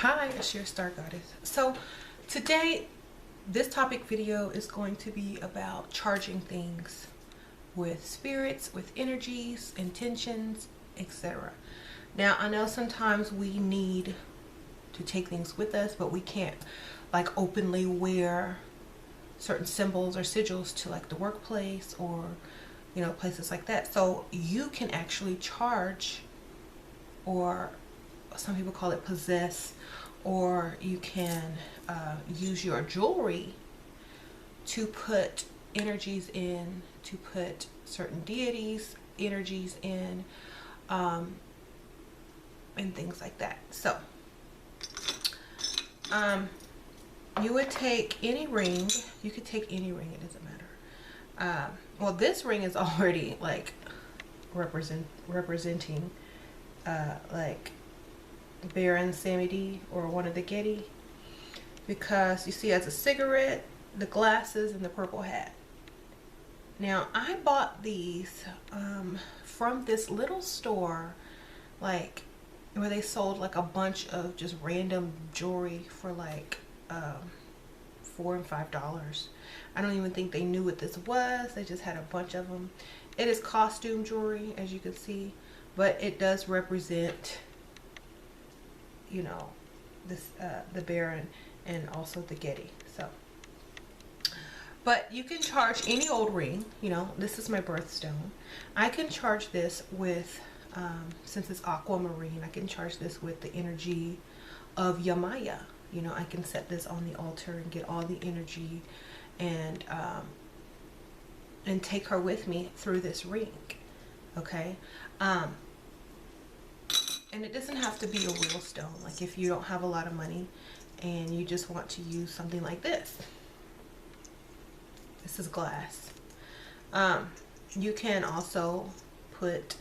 Hi, it's your Star Goddess. So today, this topic video is going to be about charging things with spirits, with energies, intentions, etc. Now, I know sometimes we need to take things with us, but we can't like openly wear certain symbols or sigils to like the workplace or, you know, places like that. So you can actually charge, or some people call it possess, or you can use your jewelry to put energies in, to put certain deities energies in, and things like that. So you would take any ring. You could take any ring, it doesn't matter. Well, this ring is already like representing like Baron Samedi or one of the Getty, because you see it has a cigarette, the glasses, and the purple hat. Now I bought these from this little store, like where they sold like a bunch of just random jewelry for like $4 and $5. I don't even think they knew what this was. They just had a bunch of them. It is costume jewelry, as you can see, but it does represent, you know, this the Baron and also the Getty. So, but you can charge any old ring. You know, this is my birthstone. I can charge this with since it's aquamarine, I can charge this with the energy of Yamaya. You know, I can set this on the altar and get all the energy and take her with me through this ring. Okay. And it doesn't have to be a real stone. Like if you don't have a lot of money and you just want to use something like this. This is glass. You can also put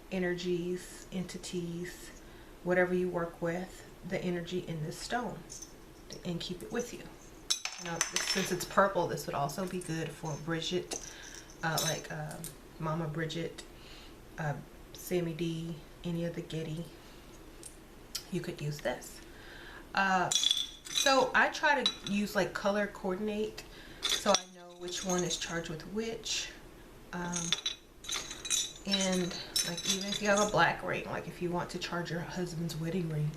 energies, entities, whatever you work with, the energy in this stone and keep it with you. You know, since it's purple, this would also be good for Bridget, Mama Bridget, Sammy D, any of the Getty. You could use this. So I try to use like color coordinate so I know which one is charged with which. And like even if you have a black ring, like if you want to charge your husband's wedding ring,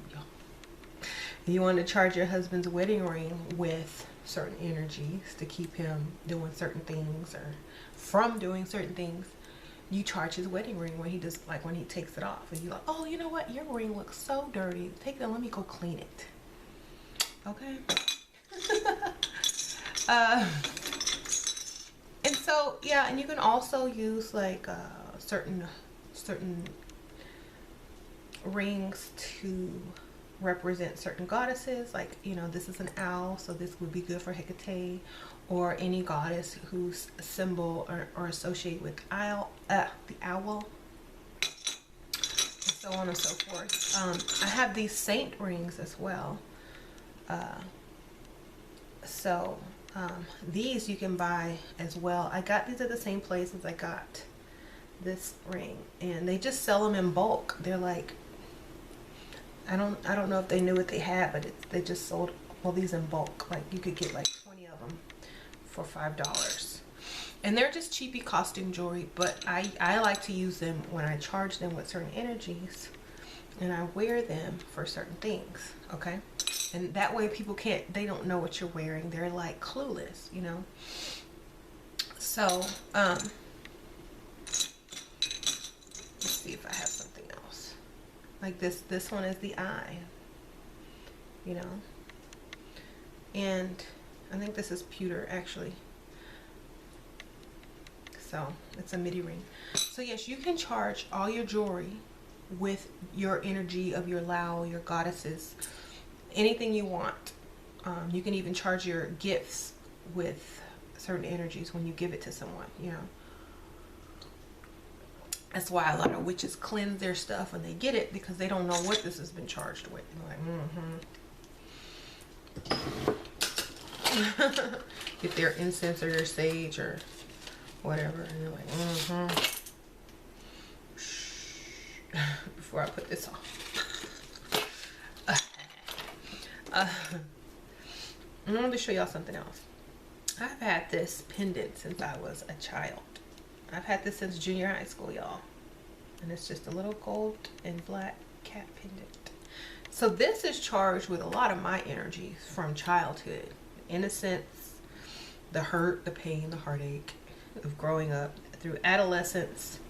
you want to charge your husband's wedding ring with certain energies to keep him doing certain things or from doing certain things, you charge his wedding ring when he does, like when he takes it off, and you're like, oh, you know what, your ring looks so dirty, take that, let me go clean it. Okay. And so yeah, and you can also use like certain rings to represent certain goddesses. Like, you know, this is an owl, so this would be good for Hecate, or any goddess whose symbol or associated with the owl, and so on and so forth. I have these saint rings as well. These you can buy as well. I got these at the same place as I got this ring, and they just sell them in bulk. They're like, I don't know if they knew what they had, but they just sold all these in bulk. Like you could get like 20 of them for $5, and they're just cheapy costume jewelry. But I like to use them when I charge them with certain energies, and I wear them for certain things. Okay, and that way people they don't know what you're wearing. They're like clueless, you know. So let's see if I have something else. Like this one is the eye, you know, and I think this is pewter actually. So it's a midi ring. So yes, you can charge all your jewelry with your energy of your Lao, your goddesses, anything you want. You can even charge your gifts with certain energies when you give it to someone, you know. That's why a lot of witches cleanse their stuff when they get it, because they don't know what this has been charged with. Like, get their incense or their sage or whatever, and they're like, before I put this on. I'm going to show y'all something else. I've had this pendant since I was a child. I've had this since junior high school, y'all. And it's just a little gold and black cat pendant. So this is charged with a lot of my energy from childhood. Innocence, the hurt, the pain, the heartache of growing up through adolescence.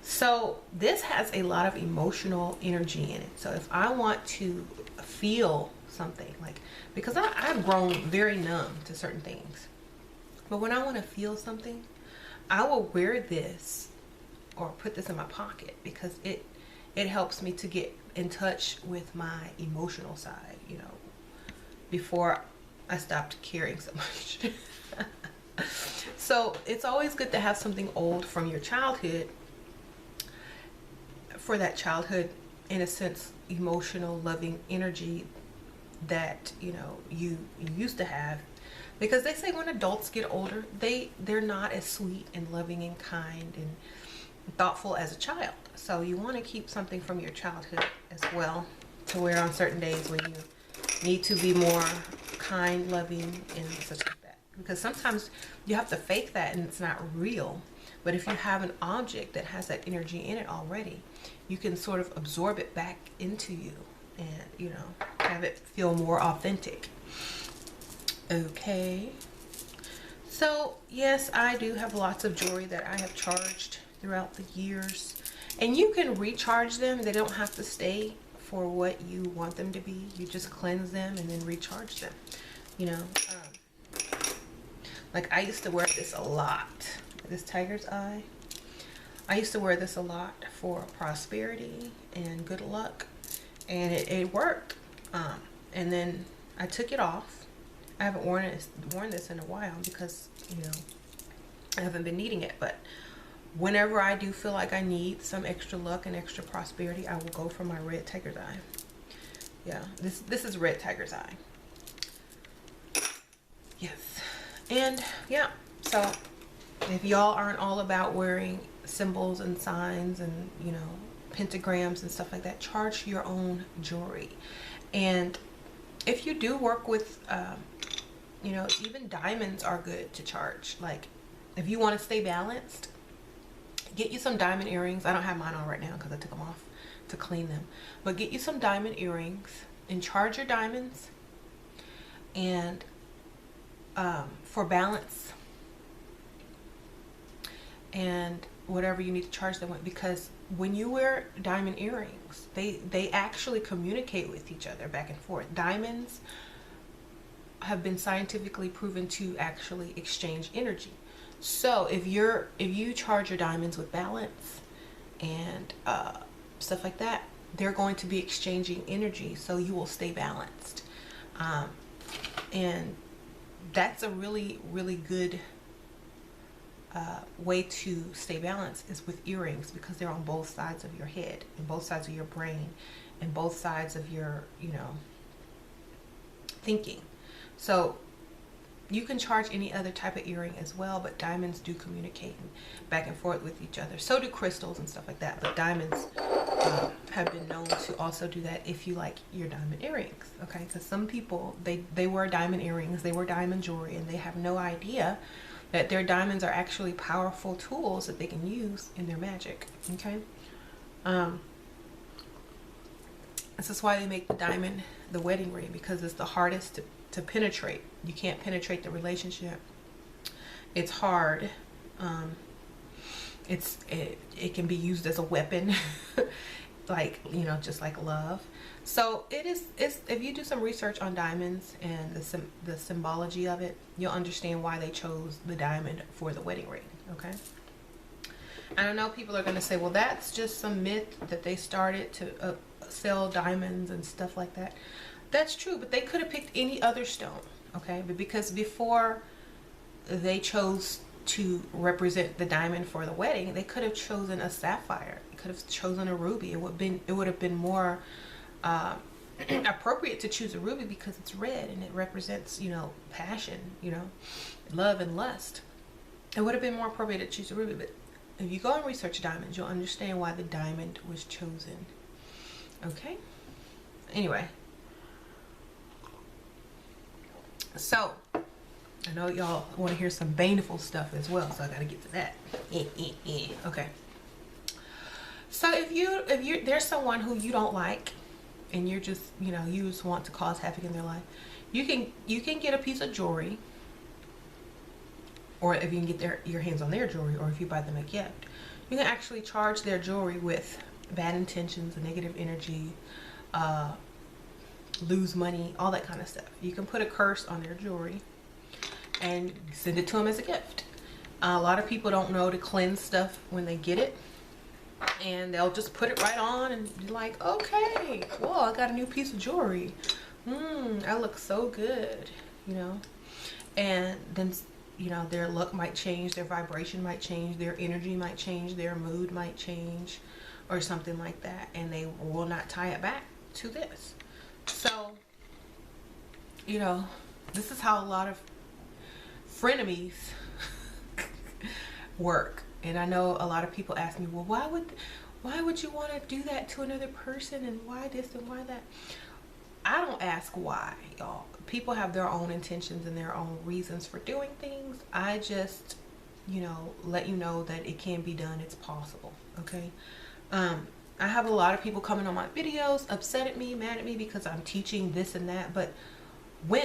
So this has a lot of emotional energy in it. So if I want to feel something, like, because I've grown very numb to certain things, but when I want to feel something, I will wear this or put this in my pocket, because it helps me to get in touch with my emotional side, you know, before I stopped caring so much. So it's always good to have something old from your childhood for that childhood, in a sense, emotional, loving energy that, you know, you used to have. Because they say when adults get older, they're not as sweet and loving and kind and thoughtful as a child. So you want to keep something from your childhood as well to wear on certain days when you need to be more kind, loving, and such like that. Because sometimes you have to fake that and it's not real. But if you have an object that has that energy in it already, you can sort of absorb it back into you and, you know, have it feel more authentic. Okay. So yes, I do have lots of jewelry that I have charged throughout the years, and you can recharge them. They don't have to stay for what you want them to be. You just cleanse them and then recharge them, you know. Like I used to wear this a lot, this tiger's eye. I used to wear this a lot for prosperity and good luck, and it worked. And then I took it off. I haven't worn this in a while because, you know, I haven't been needing it. But whenever I do feel like I need some extra luck and extra prosperity, I will go for my red tiger's eye. Yeah, this is red tiger's eye. Yes. And yeah, so if y'all aren't all about wearing symbols and signs and, you know, pentagrams and stuff like that, charge your own jewelry. And if you do work with, you know, even diamonds are good to charge. Like if you want to stay balanced, get you some diamond earrings. I don't have mine on right now because I took them off to clean them. But get you some diamond earrings and charge your diamonds. And for balance and whatever you need to charge them with, because when you wear diamond earrings, they actually communicate with each other back and forth. Diamonds have been scientifically proven to actually exchange energy. So if you charge your diamonds with balance and stuff like that, they're going to be exchanging energy, so you will stay balanced. And that's a really, really good way to stay balanced, is with earrings, because they're on both sides of your head and both sides of your brain and both sides of your, you know, thinking. So you can charge any other type of earring as well, but diamonds do communicate back and forth with each other. So do crystals and stuff like that, but diamonds have been known to also do that if you like your diamond earrings. Okay, because some people, they wear diamond earrings, they wear diamond jewelry, and they have no idea that their diamonds are actually powerful tools that they can use in their magic. Okay, this is why they make the diamond the wedding ring, because it's the hardest to penetrate. You can't penetrate the relationship. It's hard. It can be used as a weapon, like, you know, just like love. So it's if you do some research on diamonds and the symbology of it, you'll understand why they chose the diamond for the wedding ring. Okay. And I know people are going to say, well, that's just some myth that they started to sell diamonds and stuff like that. That's true, but they could have picked any other stone. Okay, but because before they chose to represent the diamond for the wedding, they could have chosen a sapphire. They could have chosen a ruby. It would have been more appropriate to choose a ruby because it's red and it represents, you know, passion, you know, love and lust. It would have been more appropriate to choose a ruby. But if you go and research diamonds, you'll understand why the diamond was chosen. Okay. Anyway. So I know y'all want to hear some baneful stuff as well, so I gotta get to that. Okay. So if you there's someone who you don't like, and you're just, you know, you just want to cause havoc in their life, you can get a piece of jewelry, or if you can get your hands on their jewelry, or if you buy them a gift, you can actually charge their jewelry with bad intentions, negative energy, lose money, all that kind of stuff. You can put a curse on their jewelry and send it to them as a gift. A lot of people don't know to cleanse stuff when they get it, and they'll just put it right on and be like, okay, well, I got a new piece of jewelry. I look so good, you know. And then, you know, their look might change, their vibration might change, their energy might change, their mood might change, or something like that, and they will not tie it back to this. So, you know, this is how a lot of frenemies work. And I know a lot of people ask me, well, why would you want to do that to another person, and why this and why that? I don't ask why, y'all. People have their own intentions and their own reasons for doing things. I just, you know, let you know that it can be done. It's possible. Okay. I have a lot of people coming on my videos upset at me, mad at me because I'm teaching this and that. But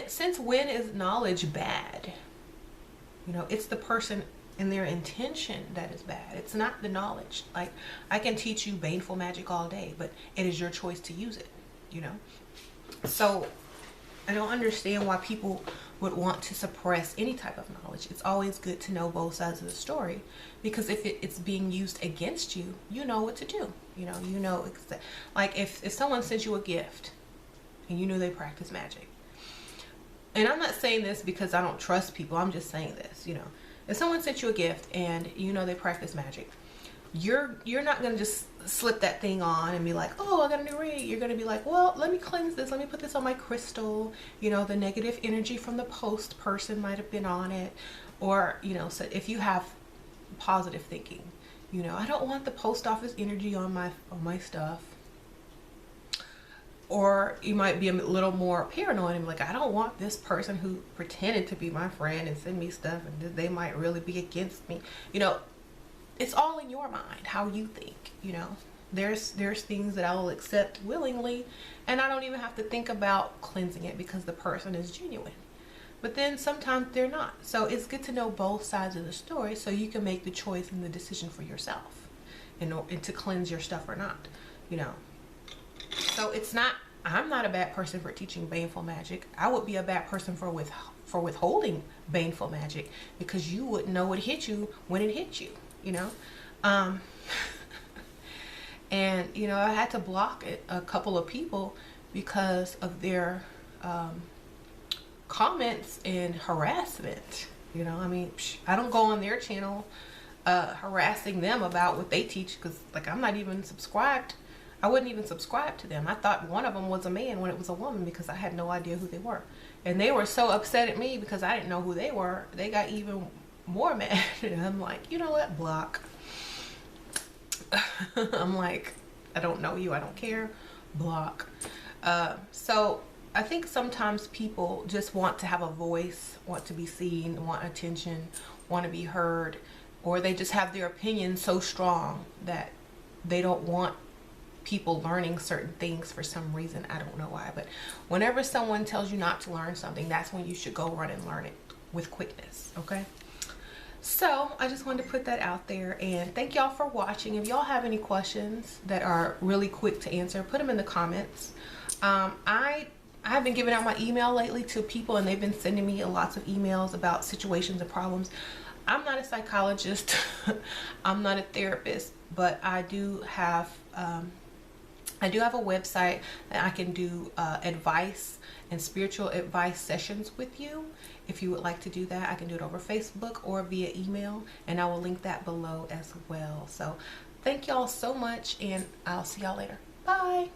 since when is knowledge bad? You know, it's the person and their intention that is bad. It's not the knowledge. Like, I can teach you baneful magic all day, but it is your choice to use it, you know. So I don't understand why people would want to suppress any type of knowledge. It's always good to know both sides of the story, because if it's being used against you, you know what to do. You know, like if someone sends you a gift and you know they practice magic, and I'm not saying this because I don't trust people, I'm just saying this, you know, if someone sent you a gift and you know they practice magic, you're not going to just slip that thing on and be like, oh, I got a new ring. You're going to be like, well, let me cleanse this. Let me put this on my crystal. You know, the negative energy from the post person might have been on it. Or, you know, so if you have positive thinking, you know, I don't want the post office energy on my stuff. Or you might be a little more paranoid and be like, I don't want this person who pretended to be my friend and send me stuff, and they might really be against me. You know, it's all in your mind, how you think, you know. There's things that I will accept willingly, and I don't even have to think about cleansing it because the person is genuine. But then sometimes they're not. So it's good to know both sides of the story so you can make the choice and the decision for yourself, and to cleanse your stuff or not, you know. So I'm not a bad person for teaching baneful magic. I would be a bad person for withholding baneful magic, because you wouldn't know it hit you when it hit you, you know. And you know, I had to block a couple of people because of their comments and harassment. You know, I mean, I don't go on their channel harassing them about what they teach, because like I'm not even subscribed. I wouldn't even subscribe to them. I thought one of them was a man when it was a woman, because I had no idea who they were. And they were so upset at me because I didn't know who they were. They got even more mad. And I'm like, you know what? Block. I'm like, I don't know you. I don't care. Block. So I think sometimes people just want to have a voice, want to be seen, want attention, want to be heard, or they just have their opinion so strong that they don't want people learning certain things for some reason. I don't know why, but whenever someone tells you not to learn something, that's when you should go run and learn it with quickness. Okay, so I just wanted to put that out there, and thank y'all for watching. If y'all have any questions that are really quick to answer, put them in the comments. I have been giving out my email lately to people, and they've been sending me lots of emails about situations and problems. I'm not a psychologist. I'm not a therapist, but I do have a website that I can do advice and spiritual advice sessions with you. If you would like to do that, I can do it over Facebook or via email, and I will link that below as well. So thank y'all so much, and I'll see y'all later. Bye.